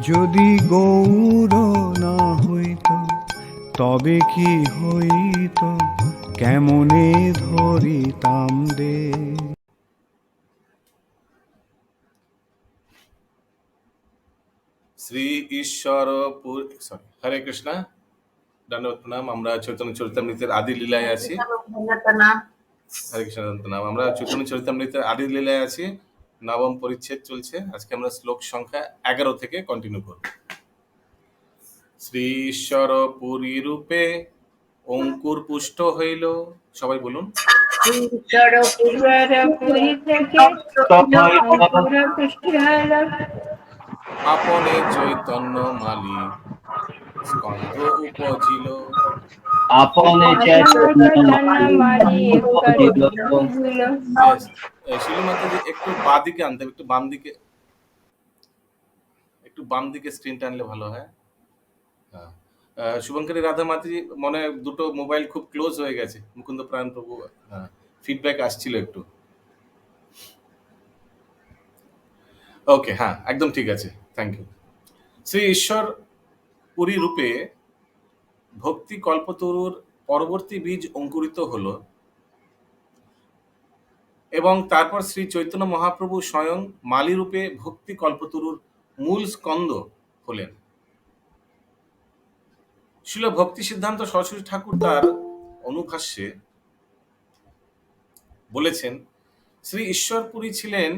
যদি গৌর না হইত তবে কি হইত, কেমনে ধরিতাম দে। শ্রী ঈশ্বর হরে কৃষ্ণা, দণ্ডবত প্রণাম। আমরা চৈতন্য চরিতামৃতের আদি লীলায় আছি। হরে কৃষ্ণ নাম। আমরা চৈতন্য চরিতামৃতের আদি লীলায় আছি, নবম পরিচ্ছেদ চলছে। আজকে আমরা শ্লোক সংখ্যা 11 থেকে কন্টিনিউ করব। শ্রী ঈশ্বর পুরী রূপে অঙ্কুর পুষ্ট হইল। সবাই বলুন। আপনে চৈতন্য মালি স্কন্ধ উপজিল। আপনে শিলু মাতাজি একটু বাঁ দিকে আনতে হবে, একটু বাম দিকে, একটু বাম দিকে স্ক্রিনটা আনলে ভালো হয়। শুভঙ্করী রাধা মাতাজি, মনে হয় দুটো মোবাইল খুব ক্লোজ হয়ে গেছে। মুকুন্দ প্রাণ প্রভু, ফিডব্যাক আসছিল একটু। ওকে, হ্যাঁ, একদম ঠিক আছে, থ্যাংক ইউ। শ্রী ঈশ্বর পুরী রূপে ভক্তি কল্পতরুর পরবর্তী বীজ অঙ্কুরিত হলো এবং তারপর শ্রী চৈতন্য মহাপ্রভু স্বয়ং মালি রূপে ভক্তি কল্পতরুর মূল স্কন্দ হলেন। শিল ভক্তি সিদ্ধান্ত সরস্বতী ঠাকুর তার অনুভাষ্যে বলেছেন, শ্রী ঈশ্বরপুরী ছিলেন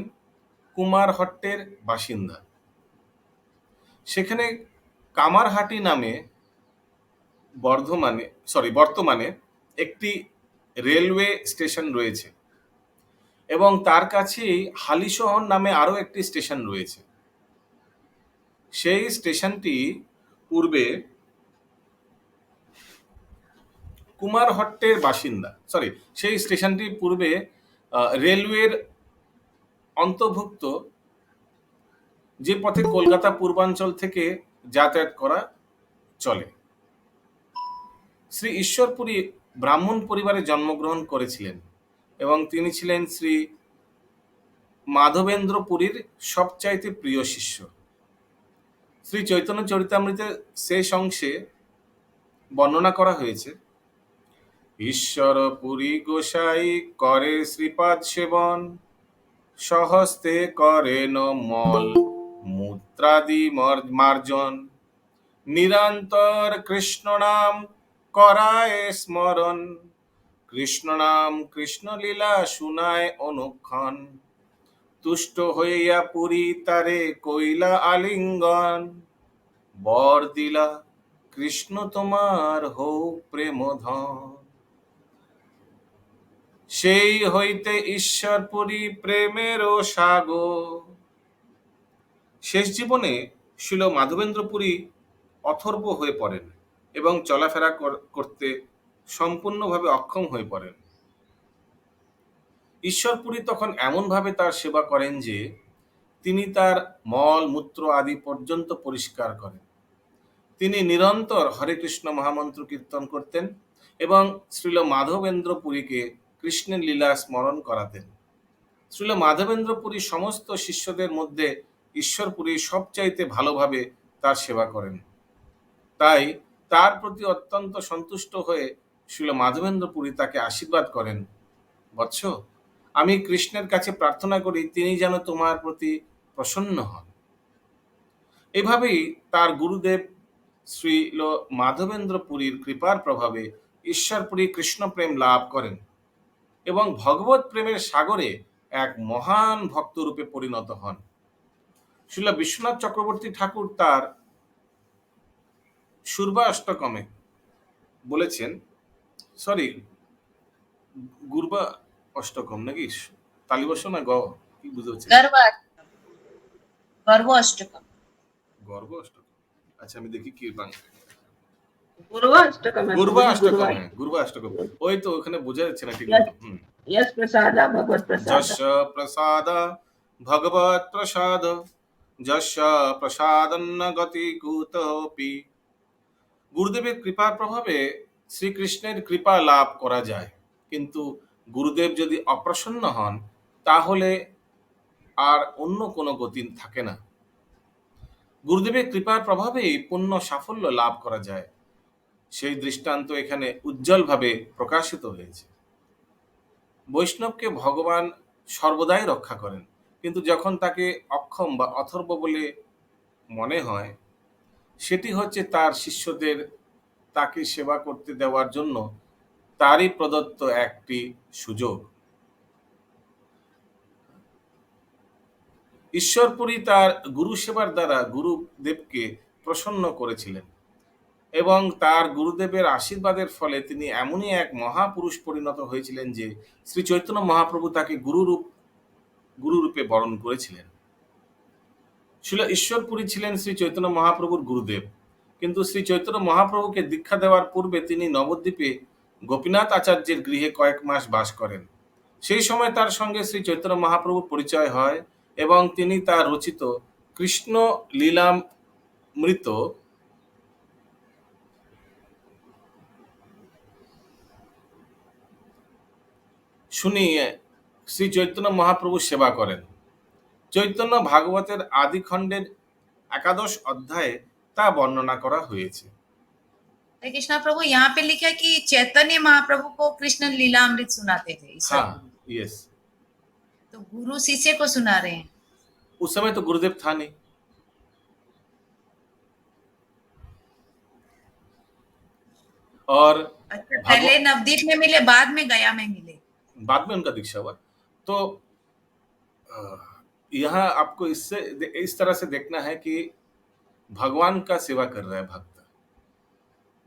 কুমারহট্টের বাসিন্দা। সেখানে কামারহাটি নামে বর্তমানে একটি রেলওয়ে স্টেশন রয়েছে এবং তার কাছেই হালিশহর নামে আরো একটি স্টেশন রয়েছে। সেই স্টেশনটি পূর্বে কুমারহট্টের বাসিন্দা, সেই স্টেশনটি পূর্বে রেলওয়ের অন্তর্ভুক্ত, যে পথে কলকাতা পূর্বাঞ্চল থেকে যাতায়াত করা চলে। শ্রী ঈশ্বরপুরী ব্রাহ্মণ পরিবারে জন্মগ্রহণ করেছিলেন এবং তিনি ছিলেন শ্রী মাধবেন্দ্র পুরীর সবচাইতে প্রিয় শিষ্য। শ্রী চৈতন্য চরিতামৃতের শেষ অংশে বর্ণনা করা হয়েছে, ঈশ্বর পুরী গোসাই করে শ্রীপাদ সেবন, সহস্তে করেন মল মূত্রাদি মার্জন, নিরন্তর কৃষ্ণ নাম করায় স্মরণ, কৃষ্ণ নাম কৃষ্ণ লীলা শুনায় অনুক্ষণ, তুষ্ট হইয়া পুরী তারে কইলা আলিঙ্গন, বর দিলা কৃষ্ণ তোমার হৌ প্রেমধন। সেই হইতে ঈশ্বরপুরী প্রেমেরও সাগর। শেষ জীবনে শিল মাধবেন্দ্র পুরী অথর্ব হয়ে পড়েন এবং চলাফেরা করতে সম্পূর্ণভাবে অক্ষম হয়ে পড়েন। ঈশ্বরপুরী তখন এমনভাবে তার সেবা করেন যে তিনি তার মল মূত্র আদি পর্যন্ত পরিষ্কার করেন। তিনি নিরন্তর হরে কৃষ্ণ মহামন্ত্র কীর্তন করতেন এবং শ্রীল মাধবেন্দ্র পুরীকে কৃষ্ণের লীলা স্মরণ করাতেন। শ্রীল মাধবেন্দ্র পুরী সমস্ত শিষ্যদের মধ্যে ঈশ্বরপুরী সবচাইতে ভালোভাবে তার সেবা করেন। তাই তার প্রতি অত্যন্ত সন্তুষ্ট হয়ে শ্রীল মাধবেন্দ্র পুরী তাকে আশীর্বাদ করেন, বৎস, আমি কৃষ্ণের কাছে প্রার্থনা করি তিনি যেন তোমার প্রতি প্রসন্ন হন। এভাবেই তার গুরুদেব শ্রীল মাধবেন্দ্র পুরীর কৃপার প্রভাবে ঈশ্বরপুরী কৃষ্ণ প্রেম লাভ করেন এবং ভগবত প্রেমের সাগরে এক মহান ভক্তরূপে পরিণত হন। শ্রীল বিশ্বনাথ চক্রবর্তী ঠাকুর তার সুরবা অষ্টকমে বলেছেন, গুরবা অষ্টকম নাকি তালিবর্ষ না গ কি বুঝতে পারছি, গর্ভ অষ্টকম। গর্ভ অষ্টকম, আচ্ছা আমি দেখি কি বাংলা। গুরবা অষ্টকম, ওই তো ওখানে বোঝা যাচ্ছে না ঠিক মতো। যশ প্রসাদ ভগবত প্রসাদ, যশ প্রসাদন্ন গতি কুতপি। গুরুদেবের কৃপার প্রভাবে শ্রীকৃষ্ণের কৃপা লাভ করা যায়, কিন্তু গুরুদেব যদি অপ্রসন্ন হন তাহলে আর অন্য কোনো গতি থাকে না। গুরুদেবের কৃপার প্রভাবেই পূর্ণ সাফল্য লাভ করা যায়, সেই দৃষ্টান্ত এখানে উজ্জ্বলভাবে প্রকাশিত হয়েছে। বৈষ্ণবকে ভগবান সর্বদাই রক্ষা করেন, কিন্তু যখন তাকে অক্ষম বা অথর্ব বলে মনে হয়, সেটি হচ্ছে তার শিষ্যদের তাকে সেবা করতে দেওয়ার জন্য তারই প্রদত্ত একটি সুযোগ। ঈশ্বরপুরী তার গুরু সেবার দ্বারা গুরুদেবকে প্রসন্ন করেছিলেন এবং তার গুরুদেবের আশীর্বাদের ফলে তিনি এমনই এক মহাপুরুষ পরিণত হয়েছিলেন যে শ্রী চৈতন্য মহাপ্রভু তাকে গুরুরূপে বরণ করেছিলেন। শিল ঈশ্বরপুরী ছিলেন শ্রী চৈতন্য মহাপ্রভুর গুরুদেব, কিন্তু শ্রী চৈতন্য মহাপ্রভুকে দীক্ষা দেওয়ার পূর্বে তিনি নবদ্বীপে গোপীনাথ আচার্যের গৃহে কয়েক মাস বাস করেন। সেই সময় তার সঙ্গে শ্রী চৈতন্য মহাপ্রভুর পরিচয় হয় এবং তিনি তার রচিত কৃষ্ণ লীলামৃত শুনিয়ে শ্রী চৈতন্য মহাপ্রভু সেবা করেন। চৈতন্য ভাগবতের আদি খণ্ডের 11 অধ্যায়ে তা বর্ণনা করা হয়েছে। हरे कृष्णा प्रभु, यहाँ पे लिखा है कि चैतन्य महाप्रभु को कृष्ण लीला अमृत सुनाते थे ईश्वर। हाँ, यस। तो गुरु शिष्य को सुना रहे हैं। उस समय तो गुरुदेव था नहीं। और अच्छा, पहले नवदीप में मिले, बाद में गया में मिले। बाद में उनका दीक्षा हुआ। तो यहाँ आपको इससे इस तरह से देखना है कि भगवान का सेवा कर रहा है भक्त,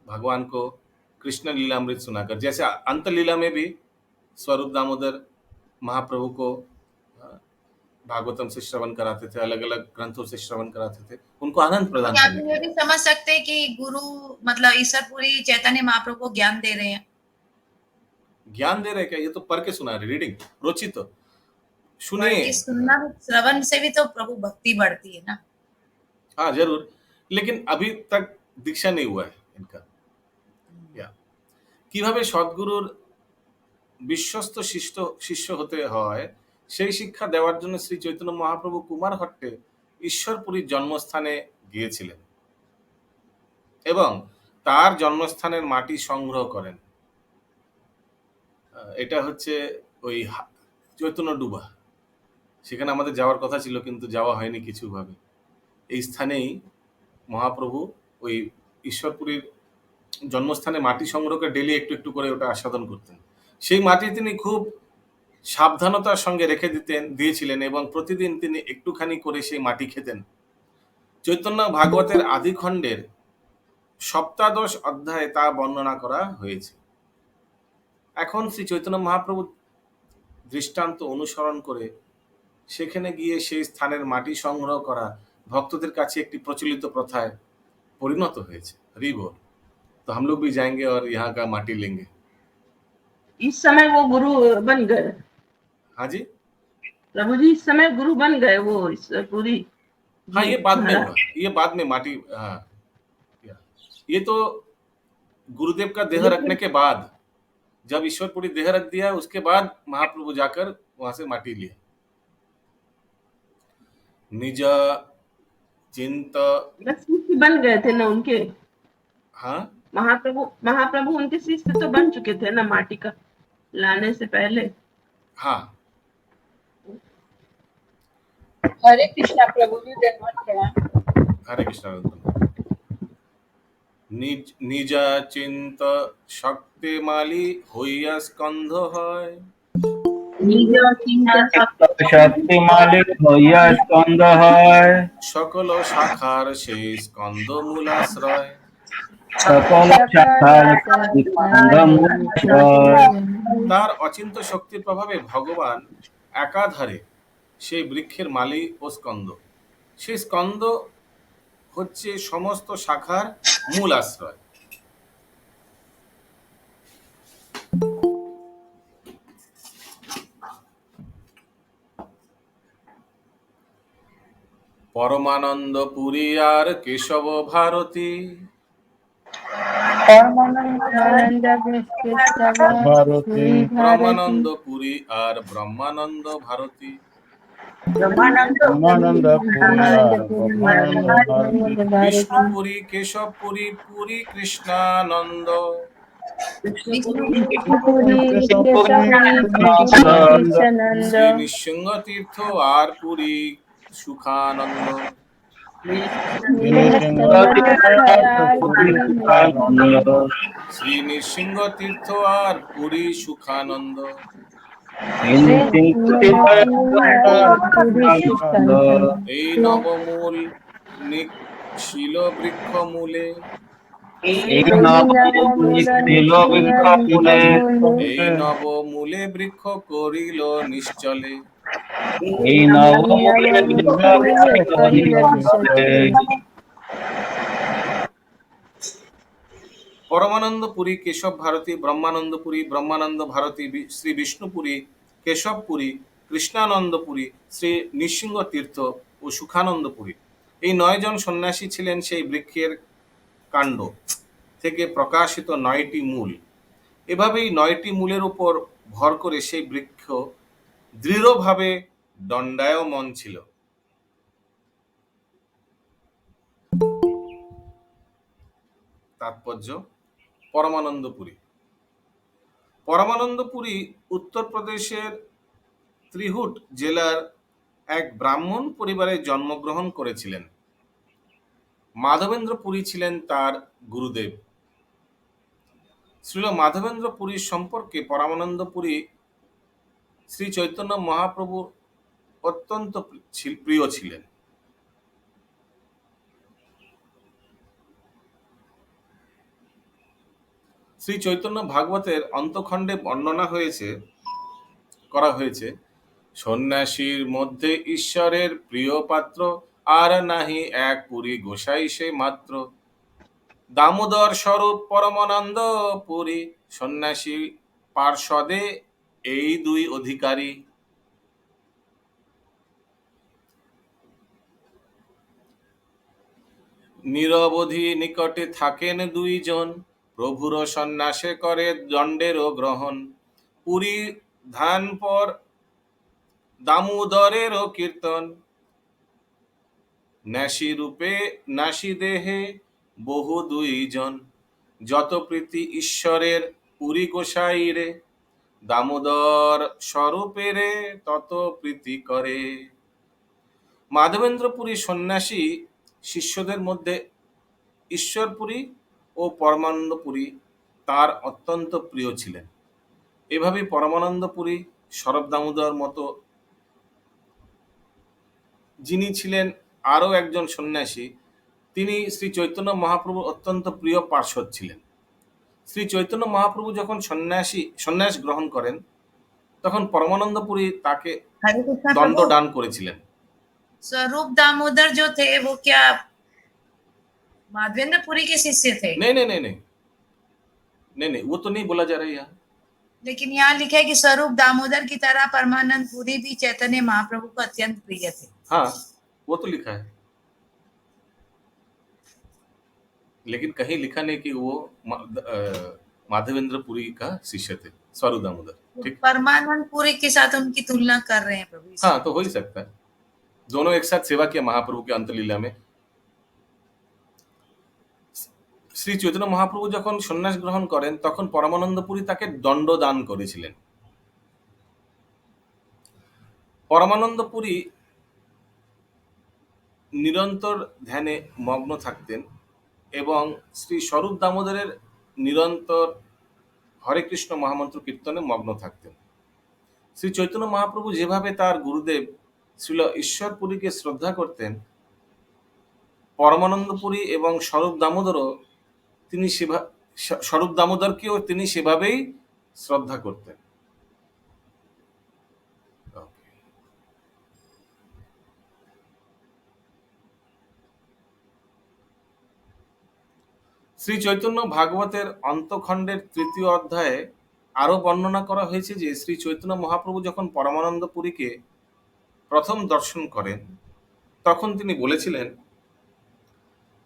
भगवान को कृष्ण लीलामृत सुनाकर। जैसे अंत लीला में भी स्वरूप दामोदर महाप्रभु को भागवतम से श्रवण कराते थे, अलग अलग ग्रंथों से श्रवण कराते थे, उनको आनंद प्रदान यहाँ करने पे के ये लिए। भी समझ सकते हैं कि गुरु मतलब ईश्वरपुरी चैतन्य महाप्रभु को ज्ञान दे रहे हैं। ज्ञान दे रहे क्या? ये तो पढ़ के सुना रहे, रीडिंग, रोचित पढ़ सुनिए। के सुनना, श्रवण से भी तो प्रभु भक्ति बढ़ती है ना। हाँ जरूर, लेकिन अभी तक दीक्षा नहीं हुआ है इनका। या কিভাবে সদ্গুরুর বিশ্বস্ত শিষ্য হতে হয় সেই শিক্ষা দেওয়ার জন্য শ্রী চৈতন্য মহাপ্রভু কুমারহট্টে ঈশ্বরপুরীর জন্মস্থানে গিয়েছিলেন এবং তার জন্মস্থানের মাটি সংগ্রহ করেন। এটা হচ্ছে ওই চৈতন্য ডুবা, সেখানে আমাদের যাওয়ার কথা ছিল কিন্তু যাওয়া হয়নি কিছুভাবে। এই স্থানেই মহাপ্রভু ওই ঈশ্বরপুরীর জন্মস্থানে মাটি সংগ্রহ করে ডেলি একটু একটু করে ওটা আস্বাদন করতেন। সেই মাটি তিনি খুব সাবধানতার সঙ্গে রেখে দিয়েছিলেন এবং প্রতিদিন তিনি একটুখানি করে সেই মাটি খেতেন। চৈতন্য ভাগবতের আদি খণ্ডের সপ্তাদশ অধ্যায়ে তা বর্ণনা করা হয়েছে। এখন শ্রী চৈতন্য মহাপ্রভু দৃষ্টান্ত অনুসরণ করে সেখানে গিয়ে সেই স্থানের মাটি সংগ্রহ করা ভক্তদের কাছে একটি প্রচলিত প্রথায় পরিণত হয়েছে। हरि बोल। तो हम लोग भी जाएंगे और यहाँ का माटी लेंगे। इस समय वो गुरु बन गए। हाँ जी, प्रभु जी इस समय गुरु बन गए वो पूरी। हाँ ये बाद में हुआ, ये बाद में माटी। हाँ ये तो गुरुदेव का देह रखने के बाद, जब ईश्वरपुरी देह रख दिया उसके बाद महाप्रभु जाकर वहां से माटी लिए। निज चिंत शिष्य बन गए थे ना उनके। हाँ महाप्रभु उनके शिष्य तो बन चुके थे ना माटी का लाने से पहले। हाँ। हरे कृष्णा प्रभु जी, धन्यवाद प्रणाम। हरे कृष्णा। निज चिंत शक्तिमाली হইয়া স্কন্ধ হয়, निज चिंता শক্তিমালী হইয়া স্কন্ধ হয়, সকল শাখার সেই স্কন্ধ মূলাশ্রয়। সকল শাখার স্কন্ধ মূলাশ্রয়। তার অচিন্ত শক্তির প্রভাবে ভগবান একাধারে সেই বৃক্ষের মালি ও স্কন্ধ। সেই স্কন্ধ হচ্ছে সমস্ত শাখার মূল আশ্রয়। পরমানন্দ পুরী আর কেশব ভারতী, ব্রহ্মানন্দ পুরী আর ব্রহ্মানন্দ ভারতী। ব্রহ্মানন্দ কুমার ব্রহ্মানন্দ ভারতী বিষ্ণুপুরী, কেশবপুরী, পুরী কৃষ্ণানন্দ, विष्णुपुरी শ্রী নৃসিংহ তীর্থ আর পুরী সুখানন্দ, শ্রী নৃসিংহ তীর্থ আর পুরী সুখানন্দ, এই নবমূল শিল বৃক্ষ মূলে, এই নবমূলে বৃক্ষ করিল নিশ্চলে, এই পরমানন্দ পুরী, কেশব ভারতী, ব্রহ্মানন্দ পুরী, ব্রহ্মানন্দ ভারতী, শ্রী বিষ্ণুপুরী, কেশবপুরী, কৃষ্ণানন্দপুরী, শ্রী নৃসিংহ তীর্থ ও সুখানন্দপুরী, এই 9 জন সন্ন্যাসী ছিলেন সেই বৃক্ষের কাণ্ড থেকে প্রকাশিত 9টি মূল। এভাবেই 9টি মূলের উপর ভর করে সেই বৃক্ষ দৃঢ়ভাবে দণ্ডায়মান ছিল। তাৎপর্য: পরমানন্দপুরী। পরমানন্দপুরী উত্তরপ্রদেশের ত্রিহুট জেলার এক ব্রাহ্মণ পরিবারে জন্মগ্রহণ করেছিলেন। মাধবেন্দ্র পুরী ছিলেন তার গুরুদেব। শ্রীল মাধবেন্দ্র পুরীর সম্পর্কে পরমানন্দ পুরী শ্রী চৈতন্য মহাপ্রভুর অত্যন্ত প্রিয় ছিলেন। শ্রী চৈতন্য ভাগবতের অন্তখণ্ডে বর্ণনা করা হয়েছে, সন্ন্যাসীর মধ্যে ঈশ্বরের প্রিয় পাত্র আর নাহি এক পুরী গোসাই সে মাত্র। দামোদর স্বরূপ পরমানন্দ পুরী, সন্ন্যাসী পার্ষদে এই 2 অধিকারী। নিরবধি নিকটে থাকেন 2 জন, প্রভুর সন্ন্যাসে করে দণ্ডেরও গ্রহণ। পুরী ধান পর দামোদরেরও কীর্তন, ন্যাসী রূপে নাসী দেহে বহু 2 জন। যত প্রীতি ঈশ্বরের পুরী গোসাই রে, দামোদর স্বরূপে রে তত প্রীতি করে। মাধবেন্দ্র পুরী সন্ন্যাসী শিষ্যদের মধ্যে ঈশ্বরপুরী ও পরমানন্দ পুরী তার অত্যন্ত প্রিয় ছিলেন। এভাবেই পরমানন্দ পুরী স্বরূপ দামোদর মতো যিনি ছিলেন আরও একজন সন্ন্যাসী, তিনি শ্রী চৈতন্য মহাপ্রভুর অত্যন্ত প্রিয় পার্ষদ ছিলেন। শ্রী চৈতন্য মহাপ্রভু যখন সন্ন্যাস গ্রহণ করেন, তখন পরমানন্দ পুরী তাকে हरे कृष्णा प्रभु, দণ্ডদান করেছিলেন। स्वरूप दामोदर जो थे वो क्या माधवेंद्र पुरी के शिष्य थे? नहीं नहीं नहीं नहीं नहीं नहीं, वो तो नहीं बोला जा रहा है यहाँ। लेकिन यहाँ लिखा है कि स्वरूप दामोदर की तरह परमानंद पुरी भी चैतन्य महाप्रभु को अत्यंत प्रिय थे। हाँ, वो तो लिखा है, लेकिन कहीं लिखा नहीं कि वो माधवेंद्र पुरी का शिष्य थे, स्वरूप दामोदर। ठीक, परमानंद पुरी के साथ उनकी तुलना कर रहे हैं प्रभु। हाँ, तो हो ही सकता है। दोनों एक साथ सेवा किया महाप्रभु के अंतलीला में। শ্রী চৈতন্য মহাপ্রভু যখন সন্ন্যাস গ্রহণ করেন, তখন পরমানন্দ পুরী তাকে দণ্ডদান করেছিলেন। পরমানন্দ পুরী নিরন্তর ধ্যানে মগ্ন থাকতেন এবং শ্রী স্বরূপ দামোদরের নিরন্তর হরে কৃষ্ণ মহামন্ত্র কীর্তনে মগ্ন থাকতেন। শ্রী চৈতন্য মহাপ্রভু যেভাবে তার গুরুদেব শ্রীল ঈশ্বরপুরীকে শ্রদ্ধা করতেন, পরমানন্দ পুরী এবং স্বরূপ দামোদরকেও তিনি সেভাবেই শ্রদ্ধা করতেন। শ্রী চৈতন্য ভাগবতের অন্তখণ্ডের 3য় অধ্যায়ে আরো বর্ণনা করা হয়েছে যে শ্রী চৈতন্য মহাপ্রভু যখন পরমানন্দ পুরীকে প্রথম দর্শন করেন, তখন তিনি বলেছিলেন,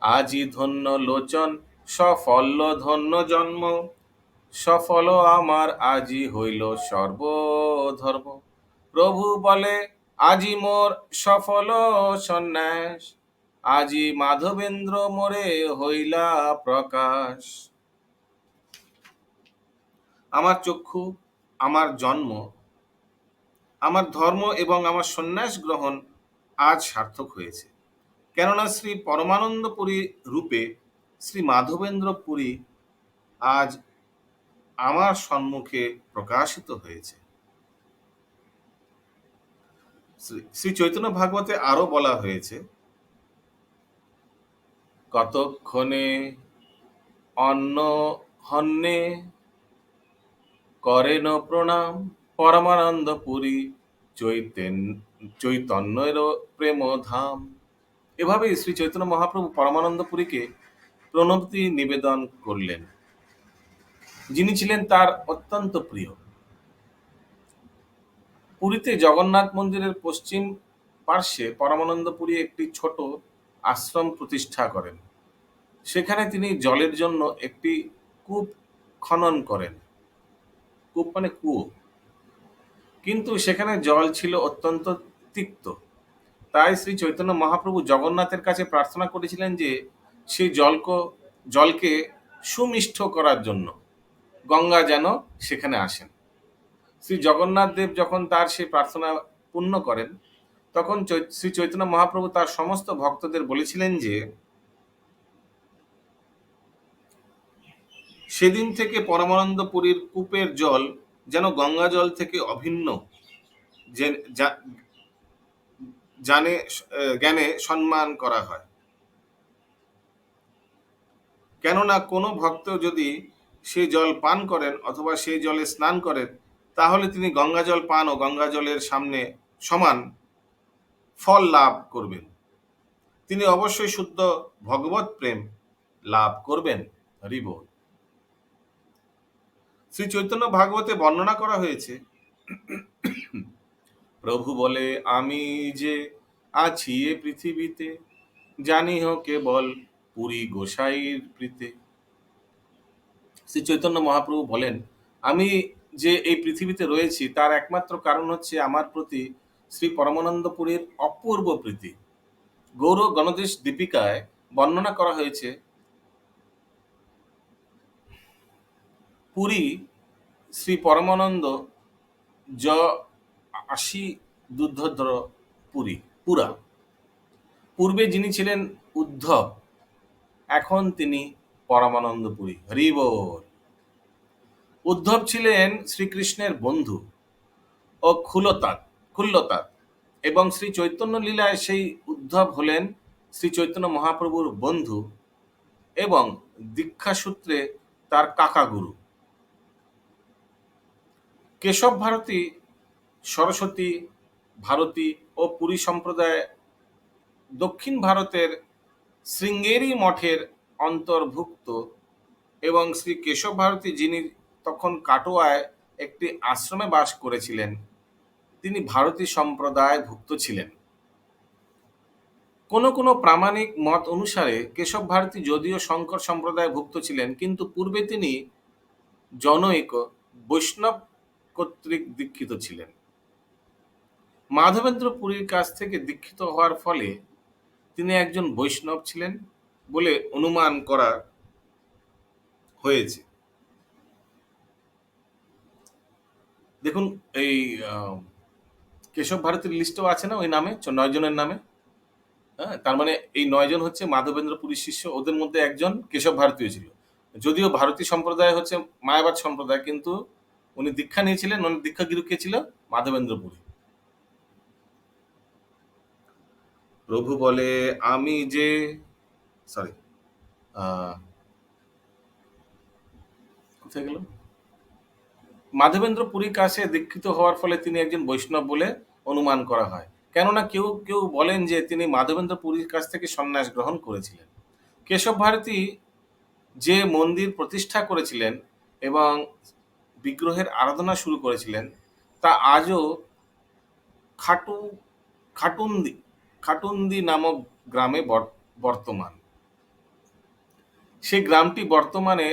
আজি ধন্য লোচন সফল ধন্য জন্ম, সফল আমার আজি হইল সর্বধর্ম। প্রভু বলে আজি মোর সফল সন্ন্যাস, আজি মাধবেন্দ্র মোরে হইলা প্রকাশ। আমার চক্ষু, আমার জন্ম, আমার ধর্ম এবং আমার সন্ন্যাস গ্রহণ আজ সার্থক হয়েছে, কেননা শ্রী পরমানন্দ পুরী রূপে শ্রী মাধবেন্দ্র পুরী আজ আমার সম্মুখে প্রকাশিত হয়েছে। শ্রী চৈতন্য ভাগবতে আরো বলা হয়েছে, কতক্ষণে অন্ন হন্যে করেন প্রণাম, পরমানন্দ পুরী চৈতন্যের প্রেম ধাম। এভাবে শ্রী চৈতন্য মহাপ্রভু পরমানন্দ পুরীকে প্রণতি নিবেদন করলেন, যিনি ছিলেন তার অত্যন্ত প্রিয়। পুরীতে জগন্নাথ মন্দিরের পশ্চিম পার্শ্বে পরমানন্দ পুরী একটি ছোট আশ্রম প্রতিষ্ঠা করেন। সেখানে তিনি জলের জন্য একটি কূপ খনন করেন। কূপ মানে কুয়ো। কিন্তু সেখানে জল ছিল অত্যন্ত তিক্ত। তাই শ্রী চৈতন্য মহাপ্রভু জগন্নাথের কাছে প্রার্থনা করেছিলেন যে সেই জলকে সুমিষ্ট করার জন্য গঙ্গা যেন সেখানে আসেন। শ্রী জগন্নাথ দেব যখন তার সেই প্রার্থনা পূর্ণ করেন, তখন শ্রী চৈতন্য মহাপ্রভু তার সমস্ত ভক্তদের বলেছিলেন যে সেদিন থেকে পরমানন্দ পুরীর কূপের জল যেন গঙ্গা জল থেকে অভিন্ন জ্ঞানে সম্মান করা হয়। কেননা কোনো ভক্ত যদি সেই জল পান করেন অথবা সেই জলে স্নান করেন, তাহলে তিনি গঙ্গা জল পান ও গঙ্গা জলের সামনে সমান ফল লাভ করবেন। তিনি অবশ্যই শুদ্ধ ভগবত প্রেম লাভ করবেন। হরি বল। শ্রী চৈতন্য ভাগবতে বর্ণনা করা হয়েছে, প্রভু বলে, আমি যে আছি এ পৃথিবীতে, জানিহ কেবল পুরী গোসাইর প্রীতে। শ্রী চৈতন্য মহাপ্রভু বলেন, আমি যে এই পৃথিবীতে রয়েছি তার একমাত্র কারণ হচ্ছে আমার প্রতি শ্রী পরমানন্দ পুরীর অপূর্ব প্রীতি। গৌর গণদেশ দীপিকায় বর্ণনা করা হয়েছে, পুরী শ্রী পরমানন্দ য আশি দুর্ধর পুরা। পূর্বে যিনি ছিলেন উদ্ধব, এখন তিনি পরমানন্দ পুরী। হরি বল। উদ্ধব ছিলেন শ্রীকৃষ্ণের বন্ধু ও খুল্লতাত, এবং শ্রী চৈতন্য লীলায় সেই উদ্ধব হলেন শ্রী চৈতন্য মহাপ্রভুর বন্ধু এবং দীক্ষা সূত্রে তার কাকা গুরু। কেশব ভারতী, সরস্বতী ভারতী ও পুরী সম্প্রদায় দক্ষিণ ভারতের শৃঙ্গেরি মঠের অন্তর্ভুক্ত, এবং শ্রী কেশব ভারতী, যিনি তখন কাটোয়ায় একটি আশ্রমে বাস করেছিলেন, তিনি ভারতী সম্প্রদায় ভুক্ত ছিলেন। কোনো কোনো প্রামাণিক মত অনুসারে কেশব ভারতী যদিও শঙ্কর সম্প্রদায় ভুক্ত ছিলেন, কিন্তু পূর্বে তিনি জনৈক বৈষ্ণব কর্তৃক দীক্ষিত ছিলেন। মাধবেন্দ্র পুরীর কাছ থেকে দীক্ষিত হওয়ার ফলে তিনি একজন বৈষ্ণব ছিলেন বলে অনুমান করা হয়েছে। দেখুন, এই কেশব ভারতীর লিস্টও আছে না ওই নামে, 9 জনের নামে। হ্যাঁ, তার মানে এই 9 জন হচ্ছে মাধবেন্দ্র পুরীর শিষ্য। ওদের মধ্যে একজন কেশব ভারতীয় ছিল। যদিও ভারতী সম্প্রদায় হচ্ছে মায়াবাদ সম্প্রদায়, কিন্তু উনি দীক্ষা নিয়েছিলেন, দীক্ষা গুরু কে ছিল? মাধবেন্দ্র পুরী। প্রভু বলে, আমি যে কোথায় গেল? মাধবেন্দ্র পুরীর কাছে দীক্ষিত হওয়ার ফলে তিনি একজন বৈষ্ণব বলে অনুমান করা হয়। কেননা কেউ কেউ বলেন যে তিনি মাধবেন্দ্র পুরীর কাছ থেকে সন্ন্যাস গ্রহণ করেছিলেন। কেশব ভারতী যে মন্দির প্রতিষ্ঠা করেছিলেন এবং বিগ্রহের আরাধনা শুরু করেছিলেন, তা আজও খাটুন্দি নামক গ্রামে বর্তমান। সেই গ্রামটি বর্তমানে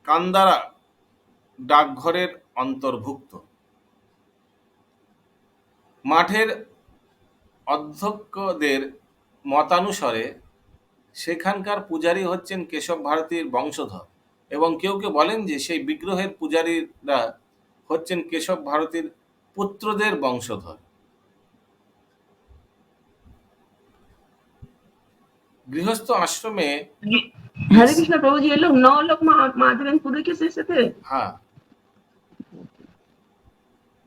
কান্দারা ডাকঘরের অন্তর্ভুক্ত। মাঠের অধ্যক্ষদের মতানুসারে সেখানকার পূজারী হচ্ছেন কেশব ভারতীর বংশধর, এবং কেউ কেউ বলেন যে সেই বিগ্রহের পূজারীরা হচ্ছেন কেশব ভারতীর পুত্রদের বংশধর। গৃহস্থ আশ্রমে हरे कृष्ण प्रभु जी, ये लोग 9 लोग माधवेनपुरी के शिष्य थे। হ্যাঁ,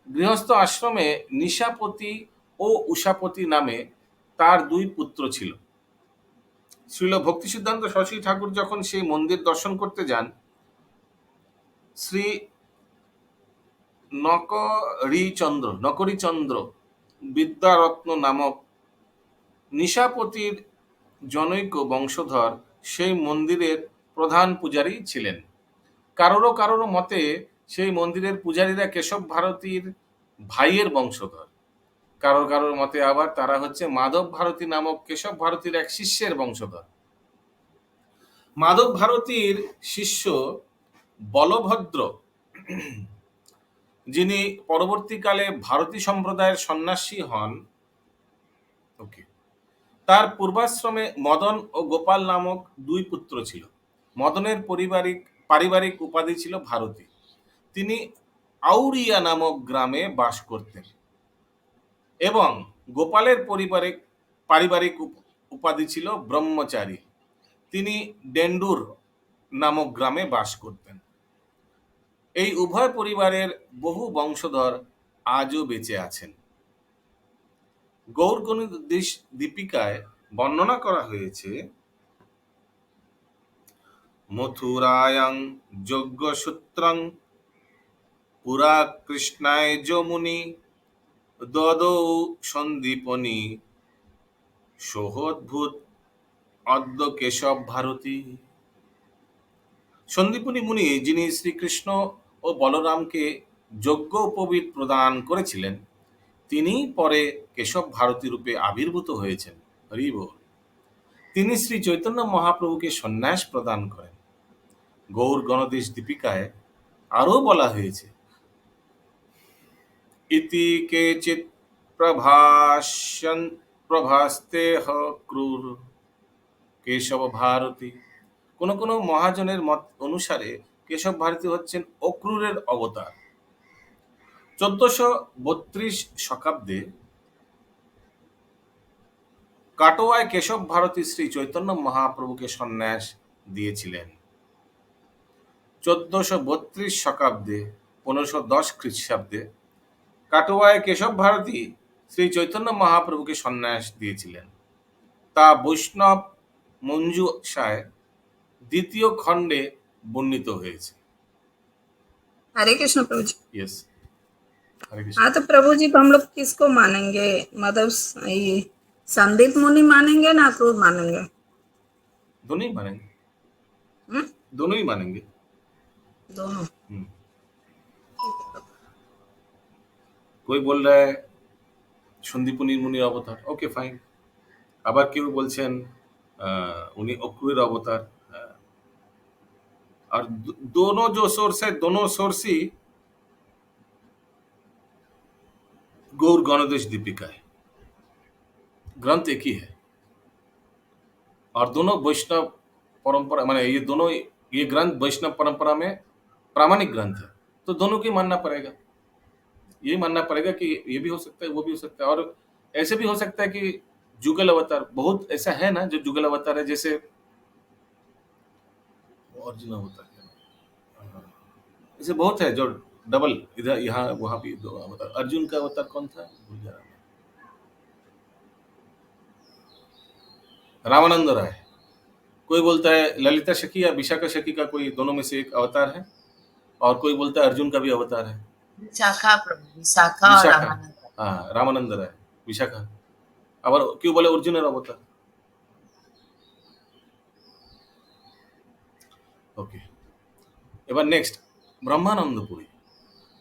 গৃহস্থ আশ্রমে নিশাপতি ও উষাপতি নামে তার 2 পুত্র ছিল। শ্রীল ভক্তি সিদ্ধান্ত সরস্বতী ঠাকুর যখন সেই মন্দির দর্শন করতে যান, শ্রী নকরিচন্দ্র বিদ্যারত্ন নামক নিশাপতির জনৈক বংশধর সেই মন্দিরের প্রধান পূজারী ছিলেন। কারোর মতে সেই মন্দিরের পূজারীরা কেশব ভারতীর ভাইয়ের বংশধর, কারোর মতে আবার তারা হচ্ছে মাধব ভারতী নামক কেশব ভারতীর এক শিষ্যের বংশধর। মাধব ভারতীর শিষ্য বলভদ্র, যিনি পরবর্তীকালে ভারতী সম্প্রদায়ের সন্ন্যাসী হন, তার পূর্বাশ্রমে মদন ও গোপাল নামক 2 পুত্র ছিল। মদনের পারিবারিক উপাধি ছিল ভারতী। তিনি আউরিয়া নামক গ্রামে বাস করতেন, এবং গোপালের পারিবারিক উপাধি ছিল ব্রহ্মচারী। তিনি ডেন্ডুর নামক গ্রামে বাস করতেন। এই উভয় পরিবারের বহু বংশধর আজও বেঁচে আছেন। গৌরগণেশ দীপিকায় বর্ণনা করা হয়েছে, মথুরায়াং যজ্ঞসূত্রং পুরা কৃষ্ণায় যমুনি দদৌ সন্দীপনি সোহদ্ভূত অদ্য কেশব ভারতী। সন্দীপনী মুনি, যিনি শ্রীকৃষ্ণ ও বলরামকে যজ্ঞ উপবীত প্রদান করেছিলেন, তিনি পরে কেশব ভারতী রূপে আবির্ভূত হয়েছেন। হরি বল। তিনি শ্রী চৈতন্য মহাপ্রভুকে সন্ন্যাস প্রদান করেন। গৌর গণদেশ দীপিকায় আরও বলা হয়েছে, ইতি কেচিৎ প্রভাস্তে ক্রূর কেশব ভারতী। কোন কোন মহাজনের মত অনুসারে কেশব ভারতী হচ্ছেন অক্রূরের অবতার। 1432 শতাব্দে কাটোয়ায় কেশব ভারতী শ্রী চৈতন্য মহাপ্রভুকে সন্ন্যাস দিয়েছিলেন। 1432 শতাব্দে 1510 খ্রিস্টাব্দে কাটোয়ায় কেশব ভারতী শ্রী চৈতন্য মহাপ্রভুকে সন্ন্যাস দিয়েছিলেন। তা বৈষ্ণব মঞ্জুষায় 2য় খণ্ডে বর্ণিত হয়েছে। हरे कृष्ण प्रभु जी। यस, हरे कृष्ण। हाँ, तो प्रभु जी हम लोग किसको मानेंगे? मतलब ये संदीप मुनि मानेंगे ना क्रूर मानेंगे? दोनों ही मानेंगे, हम्म? दोनों ही मानेंगे। दोनों। कोई बोल रहा है সন্দীপনী মুনির অবতার, ওকে ফাইন। আবার কেউ বলছেন উনি অক্রূরের অবতার। और दोनों जो सोर्स है, दोनों सोर्स ही गौर गणदेश दीपिका है, ग्रंथ एक ही है, और दोनों वैष्णव परंपरा, माने ये ग्रंथ वैष्णव परंपरा में प्रामाणिक ग्रंथ है, तो दोनों को मानना पड़ेगा। ये मानना पड़ेगा कि ये भी हो सकता है, वो भी हो सकता है, और ऐसे भी हो सकता है कि जुगल अवतार, बहुत ऐसा है ना जो जुगल अवतार है, जैसे अर्जुन अवतार, ऐसे बहुत है जो डबल इधर यहाँ वहां भी 2 अवतार। अर्जुन का अवतार कौन था, भूल जा रहा हूं। रामानंद राय। कोई बोलता है ललिता शकी या विशाखा शकी का कोई दोनों में से एक अवतार है, और कोई बोलता है अर्जुन का भी अवतार है। विशाखा प्रभु, विशाखा और विशाखा, रामानंद। हाँ, रामानंद राय, विशाखा। আবার কেউ বলে অর্জুনের অবতার। ওকে, এবার নেক্সট ব্রহ্মানন্দপুরী।